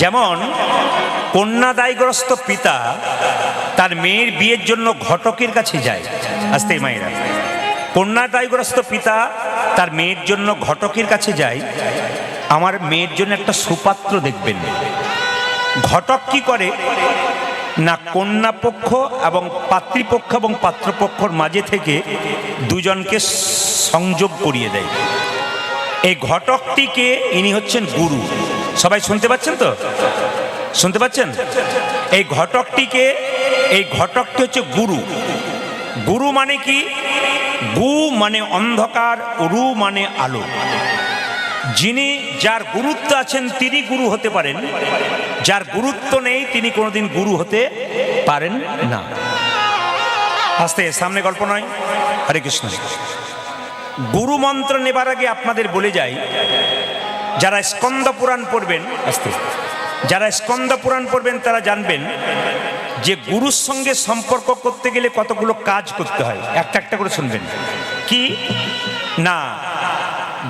যেমন কন্যাদায়গ্রস্ত পিতা তার মেয়ের বিয়ের জন্য ঘটকের কাছে যায়। আসতে মায়েরা, কন্যাদায়গ্রস্ত পিতা তার মেয়ের জন্য ঘটকের কাছে যায়, আমার মেয়ের জন্য একটা সুপাত্র দেখবেন। ঘটক কি করে না, কন্যাপক্ষ এবং পাত্রীপক্ষ এবং পাত্রপক্ষর মাঝে থেকে দুজনকে সংযোগ করিয়ে দেয়। এই ঘটকটিকে ইনি হচ্ছেন গুরু। সবাই শুনতে পাচ্ছেন তো? শুনতে পাচ্ছেন? এই ঘটকটি হচ্ছে গুরু। গুরু মানে কি? গু মানে অন্ধকার, রু মানে আলো। যিনি, যার গুরুত্ব আছেন তিনি গুরু হতে পারেন, যার গুরুত্ব নেই তিনি কোনোদিন গুরু হতে পারেন না। আস্তে সামনে গল্প নয়। হরে কৃষ্ণ। গুরু মন্ত্র নেবার আগে আপনাদের বলে যাই, যারা স্কন্দ পুরাণ পড়বেন, আস্তে যারা স্কন্দ পুরাণ পড়বেন তারা জানবেন যে গুরুর সঙ্গে সম্পর্ক করতে গেলে কতগুলো কাজ করতে হয়। একটা একটা করে শুনবেন। কি না,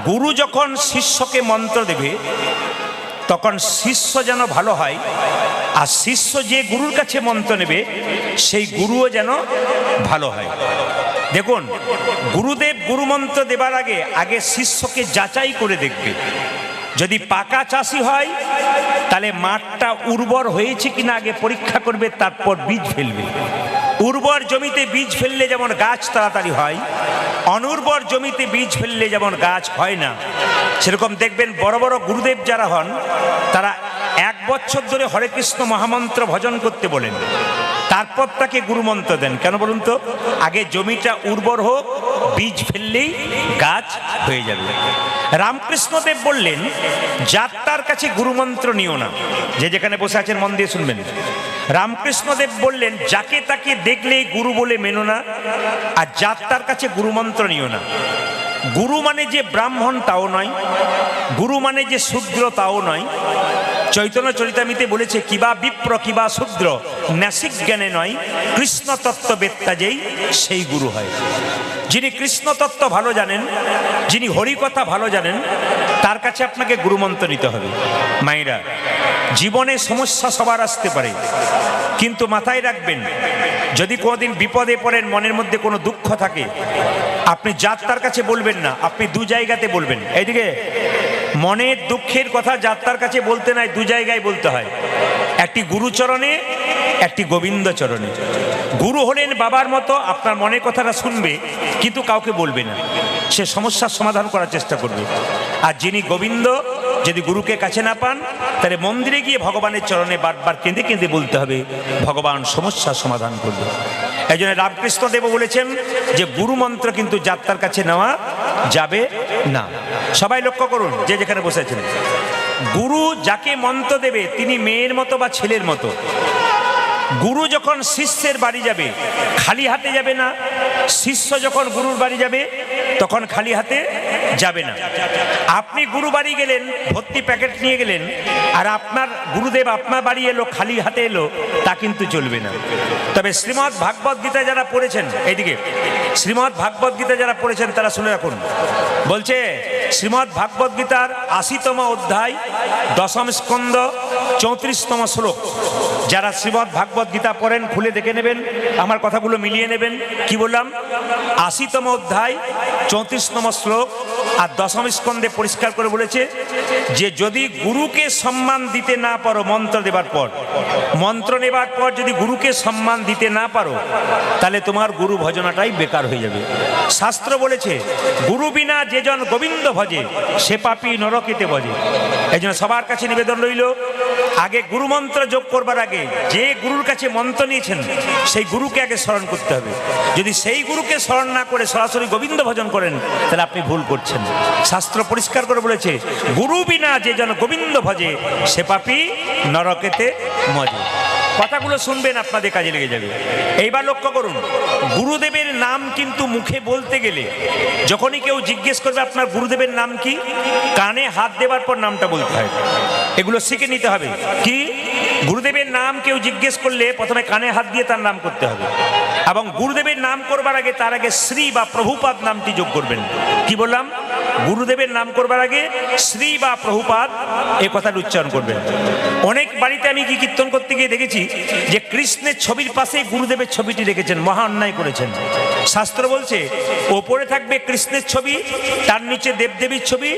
গুরু যখন শিষ্যকে মন্ত্র দেবে তখন শিষ্য যেন ভালো হয়, আর শিষ্য যে গুরুর কাছে মন্ত্র নেবে সেই গুরুও যেন ভালো হয়। দেখুন, গুরুদেব গুরুমন্ত্র দেবার আগে শিষ্যকে যাচাই করে দেখবে। যদি পাকা চাষি হয় তাহলে মাঠটা উর্বর হয়েছে কিনা আগে পরীক্ষা করবে, তারপর বীজ ফেলবে। উর্বর জমিতে বীজ ফেললে যেমন গাছ তাড়াতাড়ি হয়, অনুর্বর জমিতে বীজ ফেললে যেমন গাছ হয় না, সেরকম দেখবেন বড় বড় গুরুদেব যারা হন তারা 1 বছর ধরে হরে কৃষ্ণ মহামন্ত্র ভজন করতে বলেন, তারপর তাকে গুরুমন্ত্র দেন। কেন বলুন তো? আগে জমিটা উর্বর হোক, বীজ ফেললেই গাছ হয়ে যাবে। রামকৃষ্ণদেব বললেন, যাত্রার কাছে গুরুমন্ত্র নিও না। যে যেখানে বসে আছেন মন দিয়ে শুনবেন। রামকৃষ্ণদেব বললেন, যাকে তাকে দেখলেই গুরু বলে মেনো না, আর যাত্রার কাছে গুরুমন্ত্র নিও না। গুরু মানে যে ব্রাহ্মণ তাও নয়, গুরু মানে যে শূদ্র তাও নয়। চৈতন্য চরিতামিতে বলেছে, কিবা বিপ্র কিবা শূদ্র ন্যাসিক জ্ঞানে নয়, কৃষ্ণ তত্ত্ববেত্তা যেই সেই গুরু হয়। যিনি কৃষ্ণ তত্ত্ব ভালো জানেন, যিনি হরিকথা ভালো জানেন, তার কাছে আপনাকে গুরুমন্ত্র নিতে হবে। মায়েরা, জীবনে সমস্যা সবার আসতে পারে, কিন্তু মাথায় রাখবেন, যদি কোনোদিন বিপদে পড়েন, মনের মধ্যে কোনো দুঃখ থাকে, আপনি যাত্রার কাছে বলবেন না, আপনি 2 জায়গাতে বলবেন। এইদিকে মনের দুঃখের কথা যাত্রার কাছে বলতে নাই, 2 জায়গায় বলতে হয়। একটি গুরুচরণে, একটি গোবিন্দ চরণে। গুরু হলেন বাবার মতো, আপনার মনের কথাটা শুনবে কিন্তু কাউকে বলবে না, সে সমস্যার সমাধান করার চেষ্টা করবে। আর যিনি গোবিন্দ, যদি গুরুকে কাছে না পান তাহলে মন্দিরে গিয়ে ভগবানের চরণে বারবার কেঁদে কেঁদে বলতে হবে, ভগবান সমস্যার সমাধান করবে। এই জন্য রামকৃষ্ণদেব বলেছেন যে গুরুমন্ত্র কিন্তু যাত্রার কাছে নেওয়া যাবে না। সবাই লক্ষ্য করুন, যে যেখানে বসে আছেন, গুরু যাকে মন্ত্র দেবে তিনি মেয়ের মতো বা ছেলের মতো। গুরু যখন শিষ্যের বাড়ি যাবে খালি হাতে যাবে না, শিষ্য যখন গুরুর বাড়ি যাবে তখন খালি হাতে যাবে না। আপনি গুরু বাড়ি গেলেন, ভর্তি প্যাকেট নিয়ে গেলেন, আর আপনার গুরুদেব আপনার বাড়ি এলো খালি হাতে এলো, তা কিন্তু চলবে না। তবে শ্রীমদ্ ভাগবত গীতা যারা পড়েছেন, এইদিকে শ্রীমদ্ ভাগবত গীতা যারা পড়েছেন তারা শুনে রাখুন। বলছে শ্রীমদ্ ভাগবত গীতার 80তম অধ্যায় 10ম স্কন্ধ 34তম শ্লোক। যারা শ্রীমদ্ ভাগবত গীতা পড়েন খুলে দেখে নেবেন, আমার কথাগুলো মিলিয়ে নেবেন। কি বললাম? 80তম অধ্যায় 34তম শ্লোক আর 10ম স্কন্ধে পরিষ্কার করে বলেছে যে যদি গুরুকে সম্মান দিতে না পারো, মন্ত্র দেবার পর, মন্ত্র নেবার পর যদি গুরুকে সম্মান দিতে না পারো তাহলে তোমার গুরু ভজনাটাই বেকার হয়ে যাবে। শাস্ত্র বলেছে, গুরু বিনা যে জন গোবিন্দ ভজে সে পাপী নরকেতে ভজে। এই জন্য সবার কাছে নিবেদন রইল, আগে গুরু মন্ত্র যোগ করবার আগে যে গুরুর কাছে মন্ত্র নিয়েছেন সেই গুরুকে আগে স্মরণ করতে হবে। যদি সেই গুরুকে স্মরণ না করে সরাসরি গোবিন্দ ভজন করেন তাহলে আপনি ভুল করছেন। শাস্ত্র পরিষ্কার করে বলেছে, গুরু বিনা যে জন গোবিন্দ ভজে সে পাপী নরকেতে মজে। কথাগুলো শুনবেন, আপনাদের কাজে লেগে যাবে। এইবার লক্ষ্য করুন, গুরুদেবের নাম কিন্তু মুখে বলতে গেলে যখনই কেউ জিজ্ঞেস করবে আপনার গুরুদেবের নাম কি, কানে হাত দেবার পর নামটা বলতে হয়। এগুলো শিখে নিতে হবে। কি? গুরুদেবের নাম কেউ জিজ্ঞেস করলে প্রথমে কানে হাত দিয়ে তার নাম করতে হবে, এবং গুরুদেবের নাম করবার আগে তার আগে শ্রী বা প্রভুপাদ নামটি যোগ করবেন। কি বললাম? গুরুদেবের নাম করবার আগে শ্রী বা প্রভুপাদ এ কথাটা উচ্চারণ করবেন। অনেক বাড়িতে আমি কি কীর্তন করতে গিয়ে দেখেছি যে কৃষ্ণের ছবির পাশে গুরুদেবের ছবিটি রেখেছেন, মহা অন্যায় করেছেন। শাস্ত্র বলছে ওপরে থাকবে কৃষ্ণের ছবি, তার নিচে দেবদেবীর ছবি,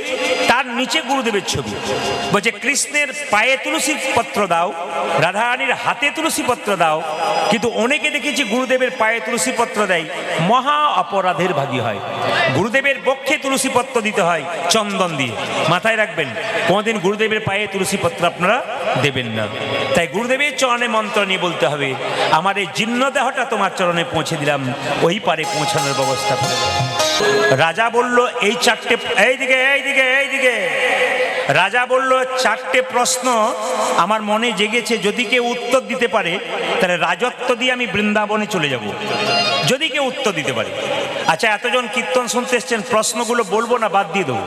তার নিচে গুরুদেবের ছবি। বলছে কৃষ্ণের পায়ে তুলসী পত্র দাও, রাধারানীর হাতে তুলসী পত্র দাও, কিন্তু অনেকে দেখেছি গুরুদেবের পায়ে তুলসী পত্র দেয়, মহা অপরাধের ভাগী হয়। গুরুদেবের বক্ষে তুলসী পত্র দিতে হয় চন্দন দিয়ে। মাথায় রাখবেন, কোনদিন গুরুদেবের পায়ে তুলসী পত্র আপনারা দেবেন না। তাই গুরুদেবের চরণে মন্ত্র নিয়ে বলতে হবে, আমার এই জীর্ণ দেহটা তোমার চরণে পৌঁছে দিলাম, ওই পারে পৌঁছানোর ব্যবস্থা করে। রাজা বলল এই চারটে, এইদিকে এইদিকে এইদিকে, রাজা বলল চারটে প্রশ্ন আমার মনে জেগেছে, যদি কেউ উত্তর দিতে পারে তাহলে রাজত্ব দিয়ে আমি বৃন্দাবনে চলে যাব, যদি কেউ উত্তর দিতে পারে। আচ্ছা, এতজন কীর্তন শুনতে এসছেন, প্রশ্নগুলো বলবো না বাদ দিয়ে দেবো?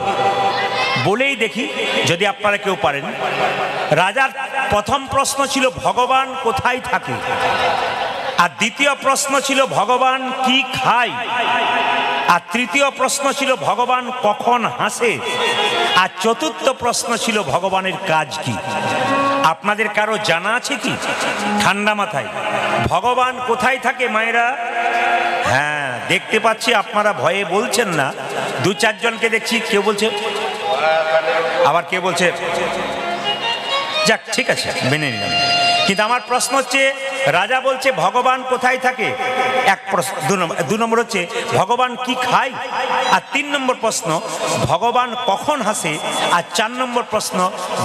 বলেই দেখি যদি আপনারা কেউ পারেন। রাজার প্রথম প্রশ্ন ছিল ভগবান কোথায় থাকে, আর দ্বিতীয় প্রশ্ন ছিল ভগবান কি খায়, আর তৃতীয় প্রশ্ন ছিল ভগবান কখন হাসে, আর চতুর্থ প্রশ্ন ছিল ভগবানের কাজ কি। আপনাদের কারো জানা আছে কি? ঠান্ডা মাথায় ভগবান কোথায় থাকে মায়েরা? হ্যাঁ, দেখতে পাচ্ছি আপনারা ভয়ে বলছেন না। দু চারজনকে দেখছি, কেউ বলছে, আবার কেউ বলছে, যাক ঠিক আছে মেনে নিলাম। কিন্তু আমার প্রশ্ন হচ্ছে, রাজা বলছে ভগবান কোথায় থাকে, এক প্রশ্ন। দু নম্বর হচ্ছে ভগবান কি খায়, আর 3 নম্বর প্রশ্ন ভগবান কখন হাসে, আর 4 নম্বর প্রশ্ন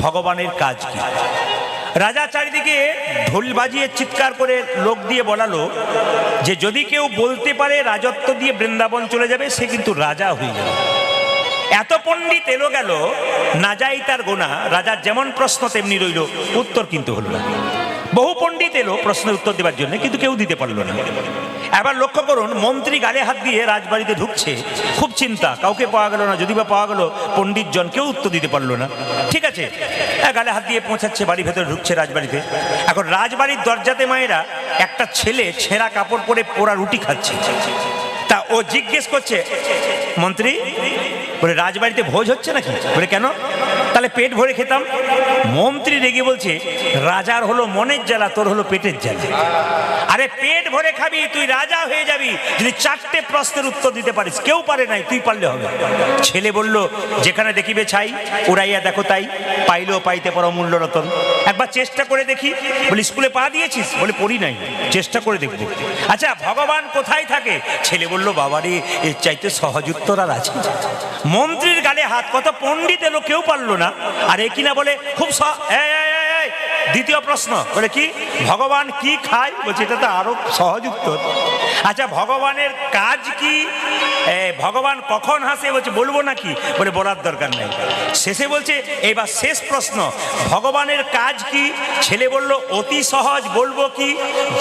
ভগবানের কাজ কি। রাজা চারিদিকে ঢোল বাজিয়ে চিৎকার করে লোক দিয়ে বলালো যে যদি কেউ বলতে পারে রাজত্ব দিয়ে বৃন্দাবন চলে যাবে, সে কিন্তু রাজা হয়ে যাবে। এত পণ্ডিত এলো গেল, না যাই তার গোনা। রাজার যেমন প্রশ্ন তেমনি রইল, উত্তর কিন্তু হলো না। বহু পণ্ডিত এলো প্রশ্নের উত্তর দেওয়ার জন্য, কিন্তু কেউ দিতে পারলো না। এবার লক্ষ্য করুন, মন্ত্রী গালে হাত দিয়ে রাজবাড়িতে ঢুকছে, খুব চিন্তা, কাউকে পাওয়া গেল না। যদি বা পাওয়া গেল, পণ্ডিত জন কেউ উত্তর দিতে পারলো না। ঠিক আছে, গালে হাত দিয়ে পৌঁছাচ্ছে, বাড়ির ভেতরে ঢুকছে রাজবাড়িতে। এখন রাজবাড়ির দরজাতে মায়েরা একটা ছেলে ছেঁড়া কাপড় পরে পোড়া রুটি খাচ্ছে। তা ও জিজ্ঞেস করছে, মন্ত্রী বলে রাজবাড়িতে ভোজ হচ্ছে নাকি? বলে কেন? তাহলে পেট ভরে খেতাম। মন্ত্রী রেগে বলছে, রাজার হলো মনের জ্বালা, তোর হলো পেটের জ্বালা। আরে পেট ভরে খাবি, তুই রাজা হয়ে যাবি যদি 4টে প্রশ্নের উত্তর দিতে পারিস। কেউ পারে নাই, তুই পারলে হবে। ছেলে বলল, যেখানে দেখিবে ছাই, উড়াইয়া দেখো তাই, পাইলেও পাইতে পারো মূল্য রতন। একবার চেষ্টা করে দেখি। বলি স্কুলে পা দিয়েছিস? বলে পড়ি নাই, চেষ্টা করে দেখবো। আচ্ছা, ভগবান কোথায় থাকে? ছেলে বলল, বাবারে এর চাইতে সহজ উত্তর আর আছে? মন্ত্রীর গালে হাত, কত পণ্ডিত এলো, কেউ পারলো না। আর এ কিনা বলে খুব দ্বিতীয় প্রশ্ন, বলে কি ভগবান কি খায়? বলছে এটা তো আরো সহজ উত্তর। আচ্ছা, ভগবানের কাজ কি? ভগবান কখন হাসে? বলছে বলবো নাকি? বলে বলার দরকার নেই। শেষে বলছে, এবার শেষ প্রশ্ন, ভগবানের কাজ কি? ছেলে বলল, অতি সহজ, বলবো কি?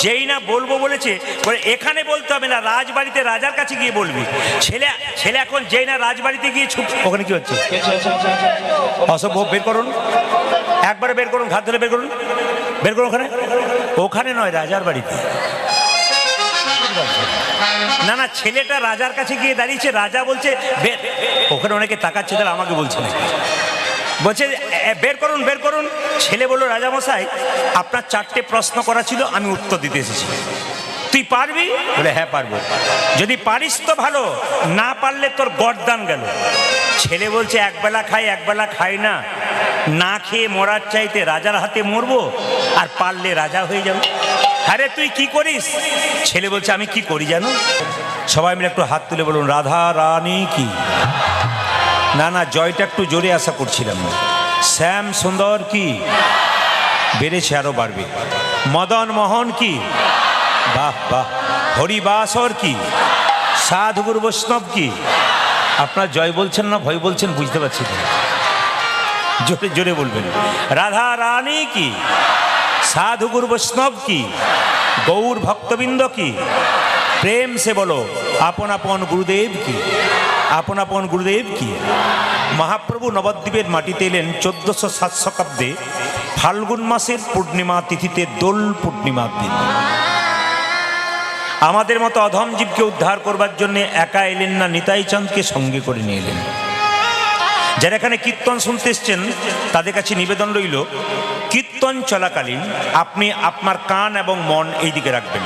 যেই না বলবো বলেছে, বলে এখানে বলতে হবে না, রাজবাড়িতে রাজার কাছে গিয়ে বলবি। ছেলে এখন যেই না রাজবাড়িতে গিয়ে ছুট। ওখানে কি হচ্ছে? অসম্ভব, বের করুন, একবারে বের করুন, ঘাত ধরে বের করুন, বের করুন। ওখানে নয়, রাজার বাড়িতে। না না, ছেলেটা রাজার কাছে গিয়ে দাঁড়িয়েছে, রাজা বলছে ওখানে অনেকে তাকাচ্ছে, তারা আমাকে বলছে না, বলছে বের করুন বের করুন। ছেলে বলল, রাজামশাই আপনার 4টে প্রশ্ন করা ছিল, আমি উত্তর দিতে এসেছি, তুই পারবি? বলে হ্যাঁ পারবো। যদি পারিস তো ভালো, না পারলে তোর গর্দান গেল। ছেলে বলছে, একবেলা খাই একবেলা খাই না, না খেয়ে মরার চাইতে রাজার হাতে মরবো, আর পারলে রাজা হয়ে যাবে। আরে তুই কি করিস? ছেলে বলছে, আমি কি করি জানো? সবাই মিলে একটু হাত তুলে বলুন, রাধা রানী কি। না না, জয়টা একটু জোরে আশা করছিলাম। শ্যাম সুন্দর কি, বেড়েছে আরো বাড়বে। মদন মোহন কি, বাহ বাহ। হরিবাসর কি, সাধুগুরু বৈষ্ণব কি। আপনার জয় বলছেন না ভয় বলছেন বুঝতে পারছি না, জোরে জোরে বলবেন। রাধা রানী কি, সাধুগুরু বৈষ্ণব কি, গৌর ভক্তবৃন্দ কি। প্রেম সে বলো, আপন আপন গুরুদেব কি, আপন আপন গুরুদেব কি। মহাপ্রভু নবদ্বীপের মাটিতে এলেন 1407 শতাব্দে ফাল্গুন মাসের পূর্ণিমা তিথিতে, দোল পূর্ণিমার দিন। আমাদের মতো অধম জীবকে উদ্ধার করবার জন্য একা এলেন না, নিতাই চাঁদকে সঙ্গে করে নিয়ে এলেন। যারা এখানে কীর্তন শুনতে এসছেন তাদের কাছে নিবেদন রইল, কীর্তন চলাকালীন আপনি আপনার কান এবং মন এই দিকে রাখবেন।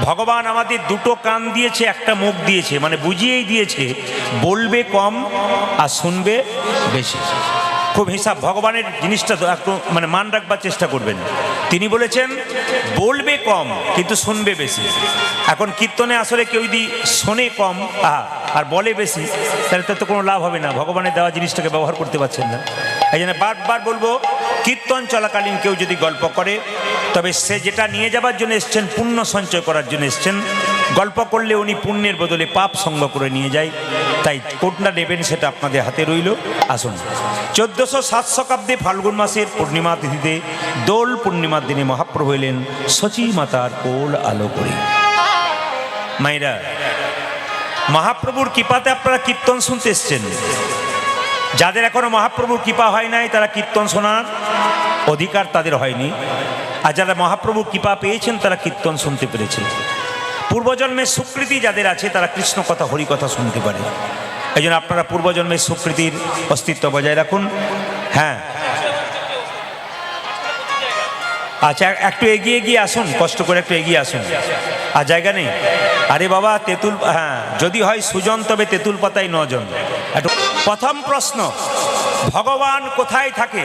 ভগবান আমাদের দুটো কান দিয়েছে, একটা মুখ দিয়েছে, মানে বুঝিয়েই দিয়েছে বলবে কম আর শুনবে বেশি। খুব হিসাব, ভগবানের জিনিসটা তো একটু মানে মান রাখবার চেষ্টা করবেন। তিনি বলেছেন বলবে কম কিন্তু শুনবে বেশি। এখন কীর্তনে আসলে কেউ যদি শোনে কম আর বলে বেশি, তাহলে তো কোনো লাভ হবে না, ভগবানের দেওয়া জিনিসটাকে ব্যবহার করতে পারছেন না। এই জন্য বারবার বলবো, কীর্তন চলাকালীন কেউ যদি গল্প করে, তবে সে যেটা নিয়ে যাবার জন্য এসছেন, পুণ্য সঞ্চয় করার জন্য এসছেন, গল্প করলে উনি পুণ্যের বদলে পাপ সঙ্গ করে নিয়ে যায়। তাই কোনটা নেবেন সেটা আপনাদের হাতে রইল। আসুন, 1407 শতাব্দী ফাল্গুন মাসের পূর্ণিমা তিথিতে দোল পূর্ণিমার দিনে মহাপ্রভু এলেন সচী মাতার কোল আলো করে। মায়েরা, মহাপ্রভুর কৃপাতে আপনারা কীর্তন শুনতে এসছেন। যাদের এখনো মহাপ্রভুর কৃপা হয় নাই, তারা কীর্তন শোনার অধিকার তাদের হয়নি। আর যারা মহাপ্রভুর কৃপা পেয়েছেন, তারা কীর্তন শুনতে পেরেছেন। পূর্বজন্মের সুকৃতি যাদের আছে, তারা কৃষ্ণ কথা, হরি কথা শুনতে পারে। এই জন্য আপনারা পূর্বজন্মের সুকৃতির অস্তিত্ব বজায় রাখুন। হ্যাঁ, আচ্ছা, একটু এগিয়ে গিয়ে আসুন, কষ্ট করে একটু এগিয়ে আসুন। আর জায়গা নেই? আরে বাবা, তেঁতুল, হ্যাঁ, যদি হয় সুজন তবে তেঁতুল পাতায় 9 জন। একটু প্রথম প্রশ্ন, ভগবান কোথায় থাকে?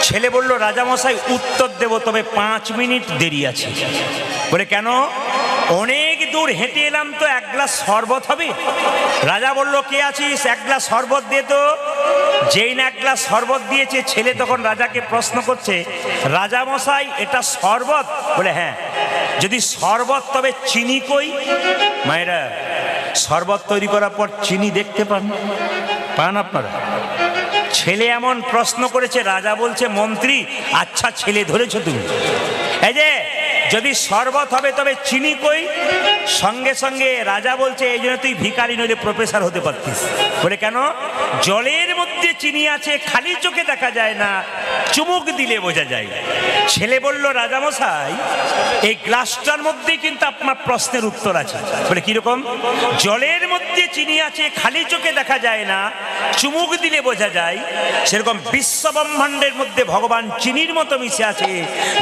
ছেলে বলল, রাজামশাই উত্তর দেব, তবে 5 মিনিট দেরি আছে। বলে কেন? অনেক দূর হেঁটে এলাম তো, 1 গ্লাস শরবত হবে? রাজা বলল, কে আছিস, 1 গ্লাস শরবত দে তো। যেই না 1 গ্লাস শরবত দিয়েছে, ছেলে তখন রাজাকে প্রশ্ন করছে, রাজামশাই এটা শরবত? বলে হ্যাঁ। যদি শরবত তবে চিনি কই? মায়েরা, শরবত তৈরি করার পর চিনি দেখতে পান আপনারা? ছেলে এমন প্রশ্ন করেছে, রাজা বলছে, মন্ত্রী আচ্ছা ছেলে ধরেছ তুমি। এই যে যদি শরবত হবে তবে চিনি কই? সঙ্গে সঙ্গে রাজা বলছে, এই জন্য তুই ভিখারি নইলে প্রফেসর হতে পারতিস। বলে কেন? জলের মধ্যে চিনি আছে, খালি চোখে দেখা যায় না, চুমুক দিলে বোঝা যায়। ছেলে বলল, রাজামশাই এই গ্লাসটার মধ্যেই কিন্তু আপনার প্রশ্নের উত্তর আছে। বলে কিরকম? জলের মধ্যে চিনি আছে, খালি চোখে দেখা যায় না, চুমুক দিলে বোঝা যায়। সেরকম বিশ্ব ব্রহ্মাণ্ডের মধ্যে ভগবান চিনির মতো মিশে আছে।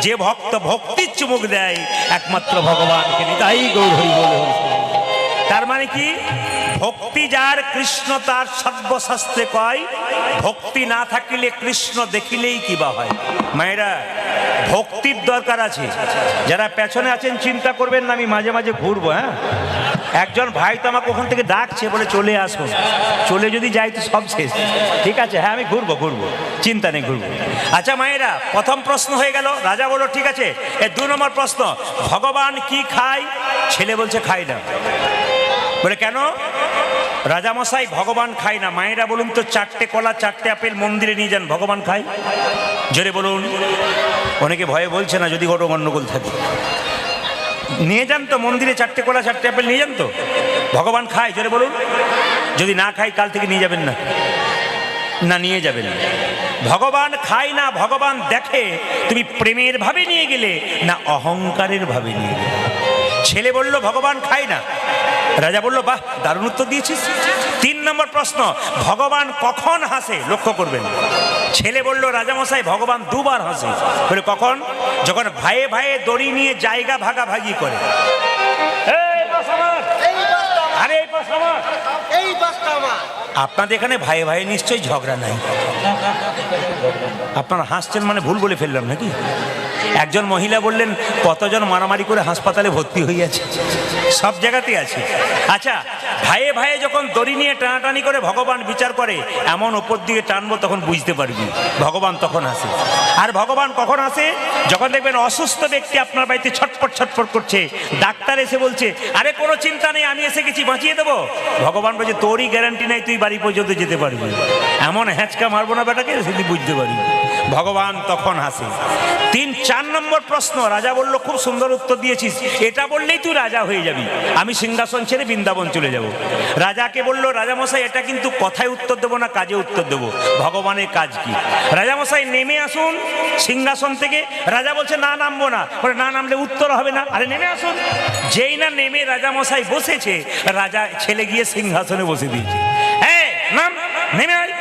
যে ভক্ত ভক্তির চুমুক দেয়, একমাত্র ভগবানকে নিতাই গৌর হরি বলে। তার মানে কি? ভক্তি যার কৃষ্ণ তার সর্বশাস্ত্রে কয়, ভক্তি না থাকিলে কৃষ্ণ দেখিলেই কিবা হয়। মায়েরা, ভক্তির দরকার আছে। যারা পেছনে আছেন চিন্তা করবেন না, আমি মাঝে মাঝে ঘুরবো। হ্যাঁ, একজন ভাই তো আমাকে ওখান থেকে ডাকছে, বলে চলে আসুন। চলে যদি যাই তো সব শেষ। ঠিক আছে, হ্যাঁ আমি ঘুরবো, চিন্তা নেই, ঘুরবো। আচ্ছা মায়েরা, প্রথম প্রশ্ন হয়ে গেল। রাজা বলল ঠিক আছে। 2 নম্বর প্রশ্ন, ভগবান কি খায়? ছেলে বলছে খাই না। বলে কেন? রাজামশাই ভগবান খায় না। মায়েরা বলুন তো, 4টে কলা 4টে আপেল মন্দিরে নিয়ে যান, ভগবান খায়? জোরে বলুন। অনেকে ভয়ে বলছে না, যদি কোনো গণ্ডগোল থাকে। নিয়ে যান তো মন্দিরে, 4টে কলা 4টে আপেল নিয়ে যান তো। ভগবান খায়? জোরে বলুন। যদি না খাই, কাল থেকে নিয়ে যাবেন না? না, নিয়ে যাবেন। ভগবান খায় না, ভগবান দেখে তুমি প্রেমের ভাবে নিয়ে গেলে না অহংকারের ভাবে নিয়ে গেলে। ছেলে বলল ভগবান খায় না। রাজা বলল, বাহ, দারুণ উত্তর দিয়েছিস। 3 নম্বর প্রশ্ন, ভগবান কখন হাসে? লক্ষ্য করবেন। ছেলে বলল, রাজামশাই ভগবান 2 বার হাসে। বলে কখন? যখন ভাইয়ে ভাইয়ে দড়ি নিয়ে জায়গা ভাগাভাগি করে। আপনাদের এখানে ভাইয়ে ভাইয়ে নিশ্চয়ই ঝগড়া নাই? আপনারা হাসছেন মানে ভুল বলে ফেললাম নাকি? একজন মহিলা বললেন, কতজন মারামারি করে হাসপাতালে ভর্তি হয়ে আছে। সব জায়গাতেই আছে। আচ্ছা, ভাইয়ে ভাইয়ে যখন দড়ি নিয়ে টানাটানি করে ভগবান বিচার করে, এমন ওপর দিকে টানবো তখন বুঝতে পারবি ভগবান তখন আসে। আর ভগবান কখন আসে? যখন দেখবেন অসুস্থ ব্যক্তি আপনার বাড়িতে ছটফট ছটফট করছে, ডাক্তার এসে বলছে, আরে কোনো চিন্তা নেই, আমি এসে গেছি, বাঁচিয়ে দেবো। ভগবান বলছে, তোরই গ্যারান্টি নাই তুই বাড়ি পর্যন্ত যেতে পারবি। এমন হ্যাঁচকা মারবো না বেটাকে, সেদিন বুঝতে পারবি ভগবান তখন হাসে। 4 নম্বর প্রশ্ন, রাজা বলল, খুব সুন্দর উত্তর দিয়েছিস, এটা বললেই তুই রাজা হয়ে যাবি, আমি সিংহাসন ছেড়ে বৃন্দাবন চলে যাব। রাজাকে বলল, রাজামশাই এটা কিন্তু কথায় উত্তর দেবো না, কাজে উত্তর দেবো। ভগবানের কাজ কি? রাজামশাই নেমে আসুন সিংহাসন থেকে। রাজা বলছে, না নামবো না। বলে, না নামলে উত্তর হবে না। আরে নেমে আসুন। যেই না নেমে রাজামশাই বসেছে, রাজা ছেলে গিয়ে সিংহাসনে বসে দিয়েছে। নাম, নেমে আয়।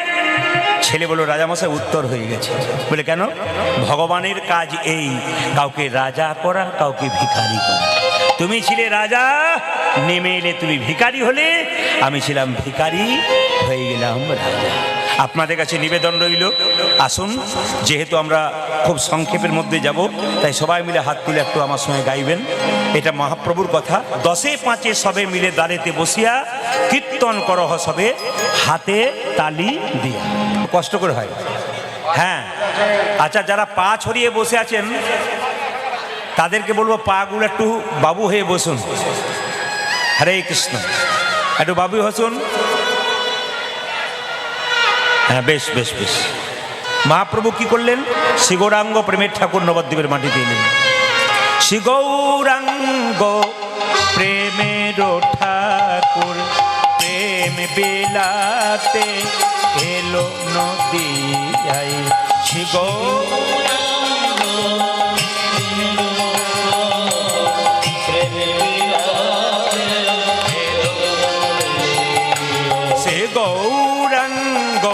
ছেলে বলল, রাজামশাই উত্তর হয়ে গেছে। বলে কেন? ভগবানের কাজ এই, কাউকে রাজা করা, কাউকে ভিখারি করা। তুমি ছিলে রাজা, নেমে এলে তুমি ভিখারি হলে, আমি ছিলাম ভিখারি, হয়ে গেলাম রাজা। আপনাদের কাছে নিবেদন রইল, আসুন, যেহেতু আমরা খুব সংক্ষেপের মধ্যে যাব, তাই সবাই মিলে হাত তুলে একটু আমার সঙ্গে গাইবেন। এটা মহাপ্রভুর কথা। 10-5 সবে মিলে দাঁড়েতে বসিয়া কীর্তন করহ সবে, হাতে তালি দিয়া। কষ্ট করে হয়, হ্যাঁ। আচ্ছা, যারা পা ছড়িয়ে বসে আছেন তাদেরকে বলবো পাগুলো একটু বাবু হয়ে বসুন। হরে কৃষ্ণ, একটু বাবু হসুন। হ্যাঁ, বেশ বেশ বেশ। মহাপ্রভু কি করলেন? শ্রী গৌরাঙ্গ প্রেমের ঠাকুর নবদ্বীপের মাটিতে এলেন। শ্রী গৌরাঙ্গ প্রেমের ঠাকুর প্রেম বিলাতে এলো নদিয়ায়। শ্রী গৌরাঙ্গ গৌরাঙ্গ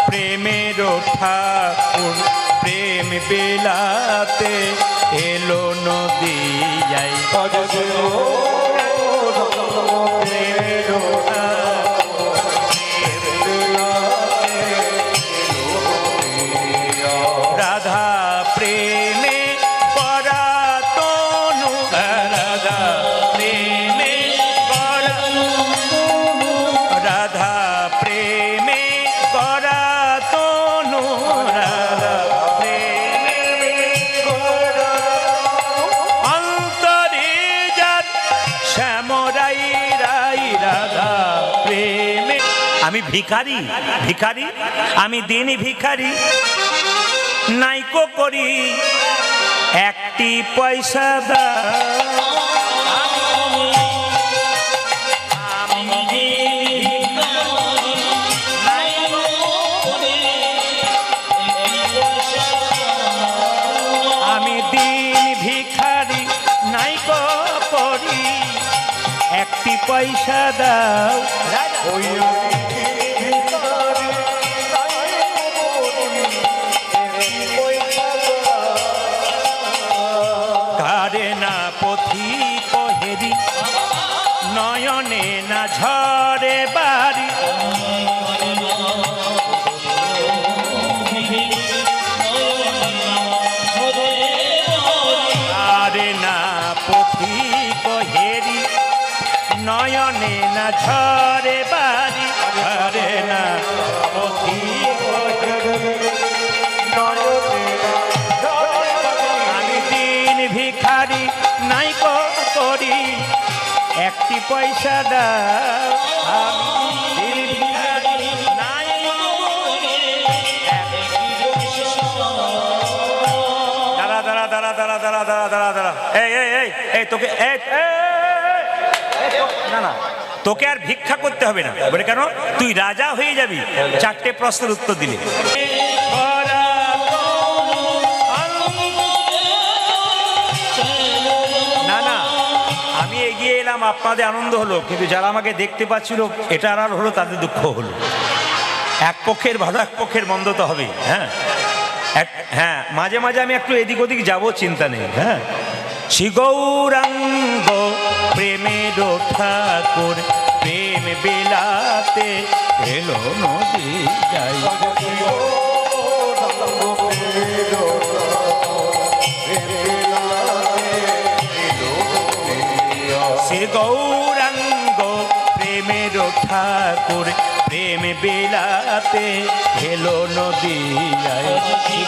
প্রেমের ঠাকুর প্রেম বিলাতে এলো নদিয়ায়। রাধা প্রেমে পরাতনু, রাধা প্রেমে পরাতনু, রাধা প্রেমে পরাতনু, রাধা প্রেমে অন্তরে যার শ্যামরাই রাই, রাধা প্রেমে। আমি ভিখারি, ভিখারি, আমি দিনই ভিখারি, নাইকো করি একটি পয়সা দা। আমি দিন ভিখারি, নাইকো করি একটি পয়সা দাও। কারে না পথি কহেরি, নয়নে না ঝরে বাড়ি, কারে না পথি কহেরি, নয়নে না ঝরে বাড়ি, কারে না পথি ভিখারি, নাইকো করি একটি পয়সা দাও। আমি ভিখারি, নাইকো করি। দাঁড়া দাঁড়া দাঁড়া দাঁড়া দাঁড়া দাঁড়া দাঁড়া দাঁড়া, এই এই এই এই তোকে, না না, তোকে আর ভিক্ষা করতে হবে না। বলে কেন? তুই রাজা হয়ে যাবি 4টে প্রশ্নের উত্তর দিলে। আমি এগিয়ে এলাম, আপনাদের আনন্দ হলো, কিন্তু যারা আমাকে দেখতে পাচ্ছিল এটা আর হলো, তাদের দুঃখ হলো। এক পক্ষের ভালো, এক পক্ষের মন্দ তো হবে। হ্যাঁ হ্যাঁ, মাঝে মাঝে আমি একটু এদিক ওদিক যাবো, চিন্তা নেই। হ্যাঁ, শ্রী গৌরাঙ্গ প্রেমের ঠাকুর প্রেম বিলাতে এলো নদিয়ায়। শ্রী গৌরাঙ্গ প্রেমের ঠাকুর প্রেম বিলাতে এলো নদিয়ায়। শ্রী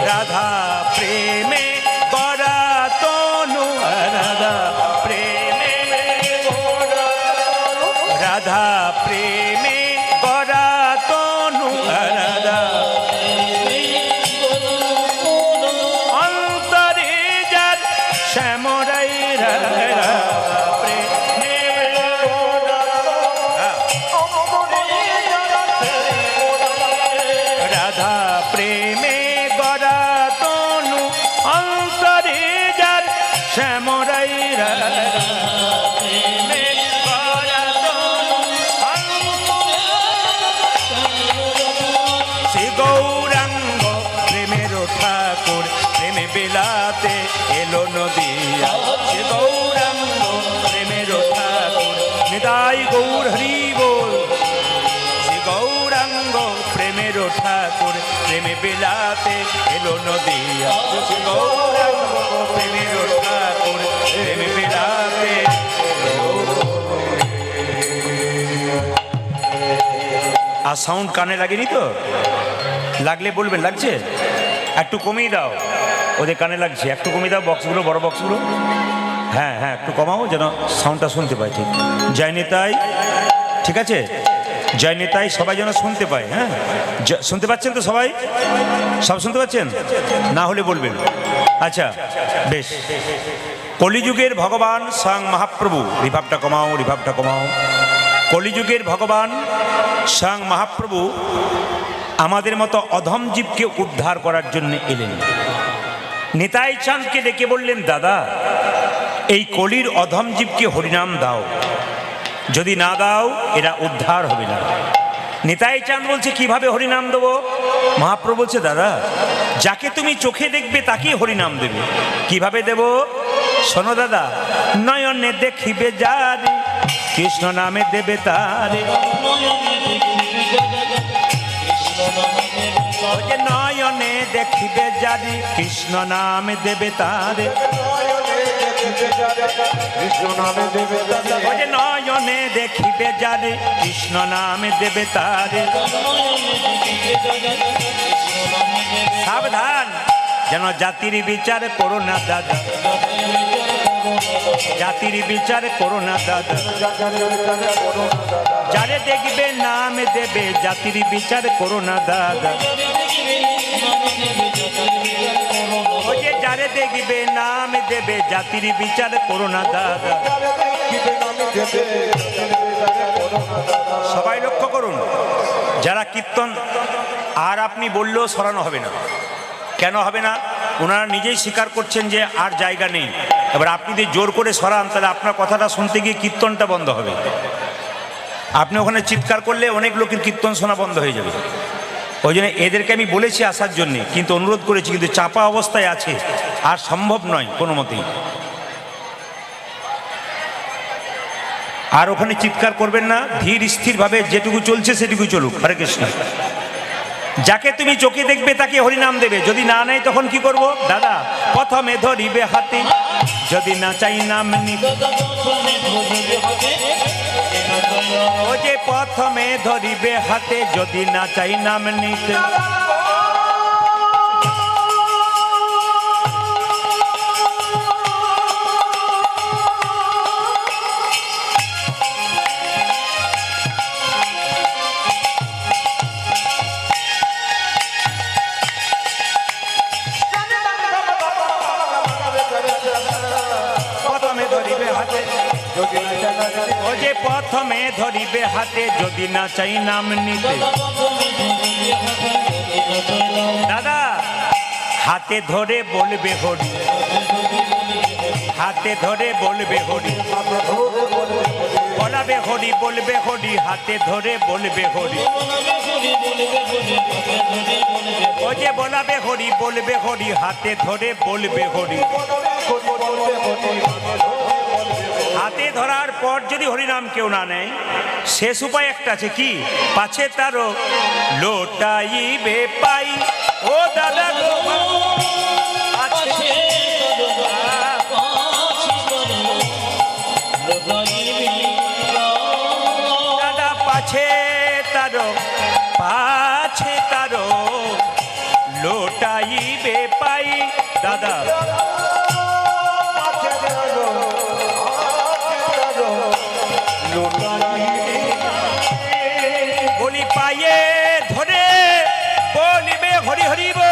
রাধা প্রেমে পরাতনু, রাধা প্রেমে, রাধা প্রেমে পরাতনু, রাধা অন্তরে যার শ্যামরাই, রাধা প্রেমে, রাধা প্রেমে গড়া তনু, অন্তরে যার শ্যামরাই, রাধা বেলাতে এলো নদিয়া সে গৌরাঙ্গ প্রেমের ঠাকুর নিতাই গৌর হরি বল সে গৌরাঙ্গ প্রেমের ঠাকুর প্রেমে বেলাতে এলো নদিয়া সে গৌরাঙ্গ প্রেমের ঠাকুর প্রেমে বেলাতে। আর সাউন্ড কানে লাগেনি তো? লাগলে বলবেন লাগছে, একটু কমিয়ে দাও, ওদের কানে লাগছে, একটু কমিয়ে দাও বক্সগুলো, বড় বক্সগুলো। হ্যাঁ হ্যাঁ একটু কমাও যেন সাউন্ডটা শুনতে পাই। ঠিক জয় নিতাই, ঠিক আছে জয় নিতাই, সবাই যেন শুনতে পায়। হ্যাঁ শুনতে পাচ্ছেন তো সবাই? সব শুনতে পাচ্ছেন? না হলে বলবেন। আচ্ছা বেশ। কলিযুগের ভগবান স্বয়ং মহাপ্রভু, রিভাবটা কমাও, রিভাবটা কমাও। কলিযুগের ভগবান স্বয়ং মহাপ্রভু আমাদের মতো অধম জীবকে উদ্ধার করার জন্য এলেন। নিতাই চাঁদকে ডেকে বললেন, দাদা এই কলির অধম জীবকে হরিনাম দাও, যদি না দাও এরা উদ্ধার হবে না। নিতাই চাঁদ বলছে, কিভাবে হরিনাম দেবো? মহাপ্রভু বলছে, দাদা যাকে তুমি চোখে দেখবে তাকেই হরিনাম দেবে। কিভাবে দেব? শোনো দাদা, নয়নে দেখিবে যারে কৃষ্ণ নামে দেবে তারে, নয়নে দেখিবে যারে কৃষ্ণ নামে দেবে তারে, নয়নে দেখিবে যারে কৃষ্ণ নামে দেবে তারে। সাবধান যেন জাতির বিচার করো না দাদা, জাতির বিচার করো না দাদা, যারে দেখবে নাম দেবে জাতির বিচার করো না দাদা, যারে দেখবে নাম দেবে জাতির বিচার করো না দাদা। সবাই লক্ষ্য করুন, যারা কীর্তন, আর আপনি বললেও সরানো হবে না। কেন হবে না? ওনারা নিজেই স্বীকার করছেন যে আর জায়গা নেই। এবার আপনি যদি জোর করে সরান তাহলে আপনার কথাটা শুনতে গিয়ে কীর্তনটা বন্ধ হবে। আপনি ওখানে চিৎকার করলে অনেক লোকের কীর্তন শোনা বন্ধ হয়ে যাবে। ওই জন্য এদেরকে আমি বলেছি আসার জন্যে, কিন্তু অনুরোধ করেছি, কিন্তু চাপা অবস্থায় আছে, আর সম্ভব নয় কোনো মতেই। আর ওখানে চিৎকার করবেন না, ধীর স্থিরভাবে যেটুকু চলছে সেটুকু চলুক। হরে কৃষ্ণ। যাকে তুমি চোখে দেখবে তাকে হরিনাম দেবে, যদি না নেয় তখন কি করব? দাদা প্রথমে ধরিবে হাতে, যদি না চাই নাম নিতে, ও যে প্রথমে ধরিবে হাতে, যদি না চাই নাম নিতে, প্রথমে ধরিবে হাতে, যদি না চাই নাম নিতে। দাদা হাতে ধরে বলবে হরি, হাতে ধরে বলবে হরি, বলাবে হরি, বলবে হরি, হাতে ধরে বলবে হরি, ও যে বলাবে হরি, বলবে হরি, হাতে ধরে বলবে হরি। হাতে ধরার পর যদি হরিনাম কেউ না নেয়, শেষ উপায় একটা আছে, কি? পাছে তারও লোটাইবে পাই। ও দাদা দাদা পাছে তারও, পাছে তারও লোটাইবে পাই। দাদা বলি পায়ে ধরে বলিবে হরি হরি বল।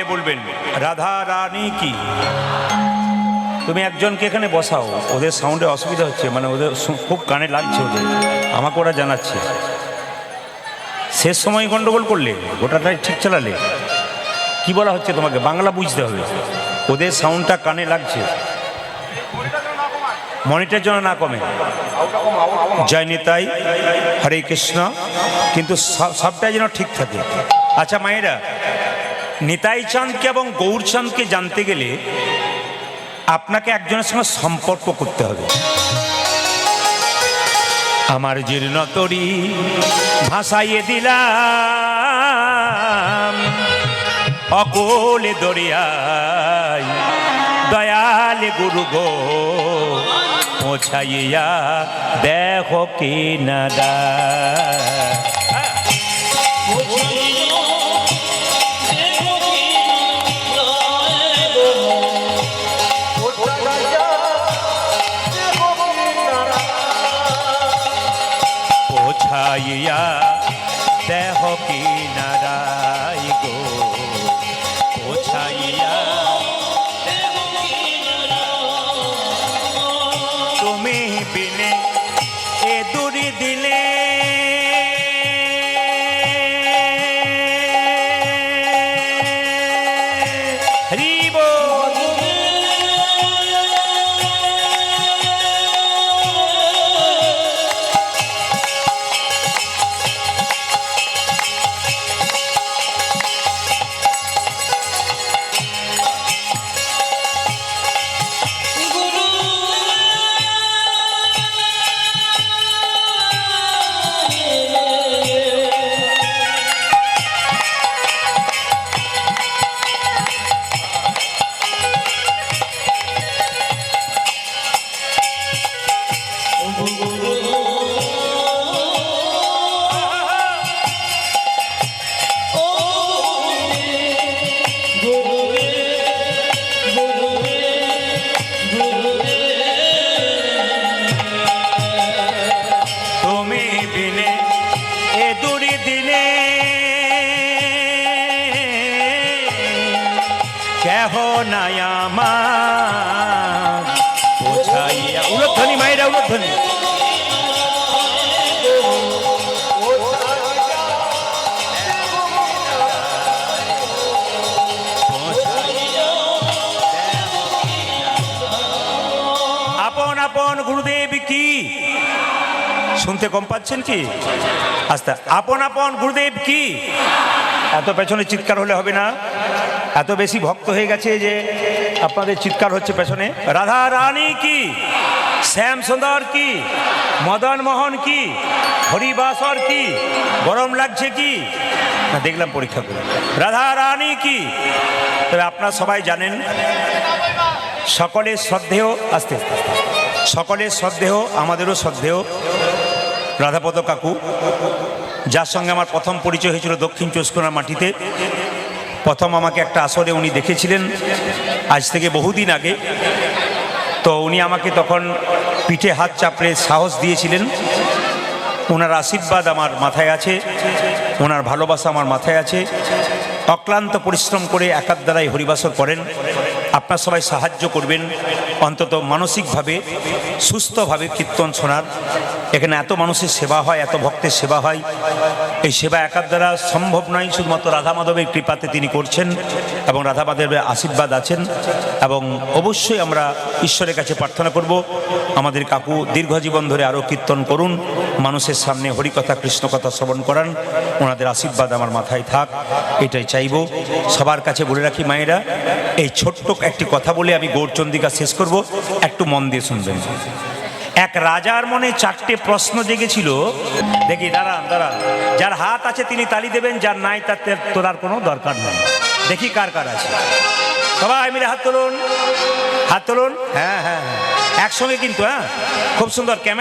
মিলে বলবেন রাধা রানী কি। তুমি একজনকে এখানে বসাও, ওদের সাউন্ডে অসুবিধা হচ্ছে, মানে ওদের খুব কানে লাগছে ওদের, আমাকে ওরা জানাচ্ছে। শেষ সময় গন্ডগোল করলে, গোটাটাই ঠিক চালালে। কি বলা হচ্ছে তোমাকে বাংলা বুঝতে হবে, ওদের সাউন্ডটা কানে লাগছে, মনিটরের জন্য না কমে। জয় নিতাই, হরে কৃষ্ণ, কিন্তু সবটাই যেন ঠিক থাকে। আচ্ছা মায়েরা, নিতাই চাঁদকে এবং গৌরচাঁদকে জানতে গেলে আপনাকে একজনের সঙ্গে সম্পর্ক করতে হবে। আমার জীর্ণ তরি ভাসাইয়ে দিলাম অকলে দরিয়ায়, দয়ালে গুরু গো পৌঁছাইয়া দেখো কি না দা। পৌঁছাইয়া দেখো কি নারাই গো, পৌঁছাইয়া তুমি বিনে এ দূরি দিলে, হরিব কেহ নাই আমার পৌঁছাইয়া। উলধ্বনি মায়েরা, উলধ্বনি। আপন আপন গুরুদেব কি, শুনতে কম পাচ্ছেন কি? আস্তে, আপন আপন গুরুদেব কি। এত পেছনে চিৎকার হলে হবে না, এত বেশি ভক্ত হয়ে গেছে যে আপনাদের চিৎকার হচ্ছে পেছনে। রাধা রানী কি, শ্যাম সুন্দর কি, মদন মোহন কি, হরিবাসর কি, গরম লাগছে কি না দেখলাম পরীক্ষা করে। রাধা রানী কি। তবে আপনারা সবাই জানেন, সকলের শ্রদ্ধেয়, আস্তে সকলের শ্রদ্ধেয়, আমাদেরও শ্রদ্ধেয় রাধাপদ কাকু, যার সঙ্গে আমার প্রথম পরিচয় হয়েছিল দক্ষিণ চৌস্কোনার মাটিতে। প্রথম আমাকে একটা আসরে উনি দেখেছিলেন আজ থেকে বহুদিন আগে। তো উনি আমাকে তখন পিঠে হাত চাপড়ে সাহস দিয়েছিলেন। ওনার আশীর্বাদ আমার মাথায় আছে, ওনার ভালোবাসা আমার মাথায় আছে। অক্লান্ত পরিশ্রম করে একার দ্বারাই হরিবাসর করেন। আপনারা সবাই সাহায্য করবেন অন্তত মানসিকভাবে সুস্থভাবে কীর্তন শোনার। এখানে এত মানুষের সেবা হয়, এত ভক্তের সেবা হয়, এই সেবা একার দ্বারা সম্ভব নয়। শুধুমাত্র রাধা মাধবের কৃপাতে তিনি করছেন এবং রাধা মাধবের আশীর্বাদ আছেন। এবং অবশ্যই আমরা ঈশ্বরের কাছে প্রার্থনা করব আমাদের কাকু দীর্ঘজীবন ধরে আরও কীর্তন করুন, মানুষের সামনে হরিকথা কৃষ্ণকথা শ্রবণ করান, ওনাদের আশীর্বাদ আমার মাথায় থাক, এটাই চাইব। সবার কাছে বলে রাখি মায়েরা, এই ছোট্ট একটি কথা বলে আমি গৌরচন্দ্রিকা শেষ করব, একটু মন দিয়ে শুনবেন। এক রাজার মনে চারটে প্রশ্ন জেগেছিল। দেখি, দাঁড়ান দাঁড়ান, যার হাত আছে তিনি তালি দেবেন, যার নাই তার তোলার কোনো দরকার নেই। দেখি কার কার আছে, সবাই মিলে হাত তুলুন, হাত তুলুন। হ্যাঁ হ্যাঁ হ্যাঁ, একসঙ্গে কিন্তু। হ্যাঁ, খুব সুন্দর ক্যামেরা।